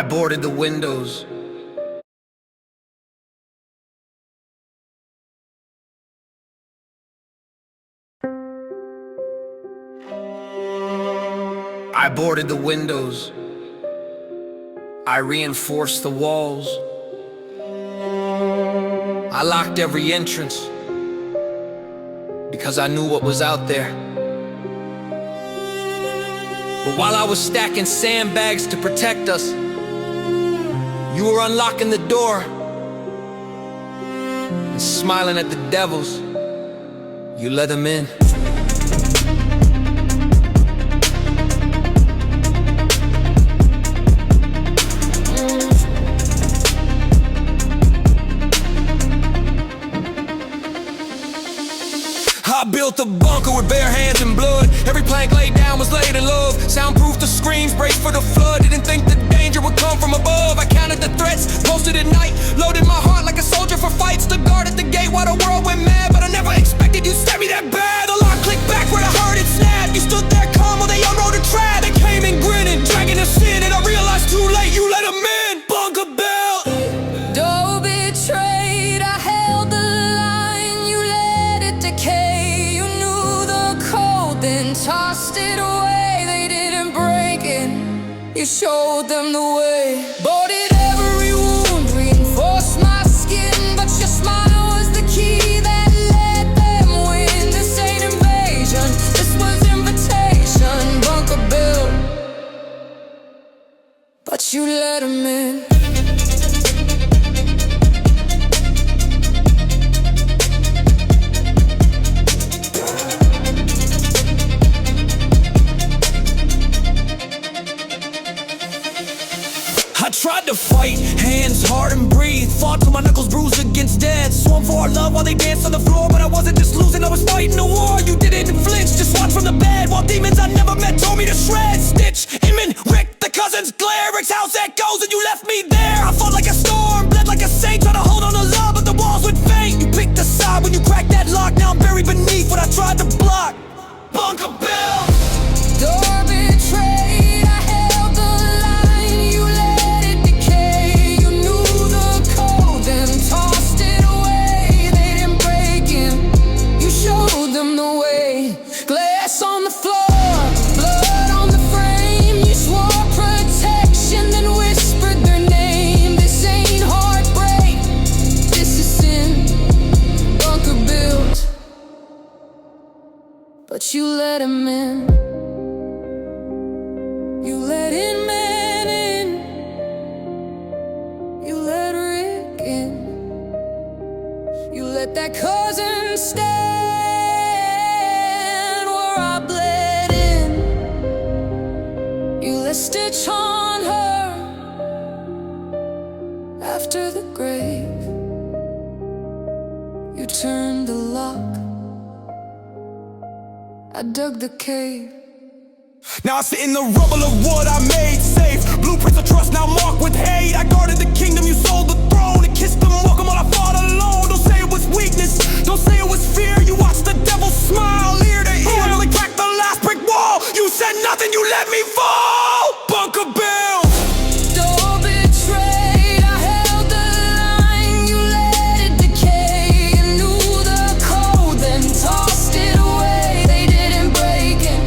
I boarded the windows. I boarded the windows. I reinforced the walls. I locked every entrance because I knew what was out there. But while I was stacking sandbags to protect us, you were unlocking the door and smiling at the devils. You let them in. I built a bunker with bare hands and blood. Every plank laid down was laid in love. Soundproof the screams, braced for the flood. Didn't think the danger would come from above. I counted the threats, posted at night. Loaded my heart like a soldier for fights. Stood guard at the gate while the world went mad. But I never expected you'd stab me that bad. The lock clicked back where I heard it snap. You stood there calm while they unrolled a trap. They came in grinning, dragging us in. And I realized too late you let them in. Bunker bell. Though betrayed, I held the line. You let it decay. Then tossed it away, they didn't break it. You showed them the way. Boarded every wound, reinforced my skin. But your smile was the key that let them win. This ain't invasion, this was invitation. Bunker built, but you let them in. I tried to fight, hands hard and breathe. Fought till my knuckles bruised against death. Swung for our love while they danced on the floor. But I wasn't just losing, I was fighting a war. You didn't flinch, just watch from the bed. While demons I never met told me to shred. Stitch, Inman, Rick, the cousins, Glare, Rick's house echoes, and you left me there. I fought like a storm, bled like a saint. Tried to hold on to love, but the walls would faint. You picked a side when you cracked that lock. Now I'm buried beneath what I tried to block. Bunker Bill. Door betrayed, I held the line. You let it decay. You knew the code, then tossed it away. They didn't break it, you showed them the way. Glass on the floor, blood on the frame. You swore protection, then whispered their name. This ain't heartbreak, this is sin. Bunker built, but you let him in. You let in men in. You let Rick in. You let that cousin stand where I bled in. You let stitch on her after the grave. You turned the lock, I dug the cave. Now I sit in the rubble of what I made safe. Blueprints of trust now marked with hate. I guarded the kingdom, you sold the throne. And kissed them welcome while I fought alone. Don't say it was weakness, don't say it was fear. You watched the devil smile ear to ear. I only cracked the last brick wall. You said nothing, you let me fall. Bunker Bill. Door betrayed, I held the line. You let it decay. You knew the code, then tossed it away. They didn't break it,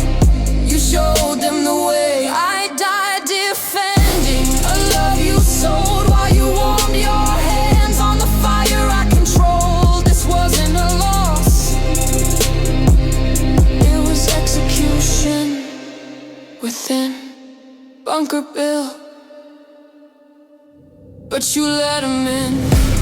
you showed them the way. I died defending a love you sold while you warmed your hands on the fire I controlled. This wasn't a loss, it was execution within. Bunker Bill, but you let him in.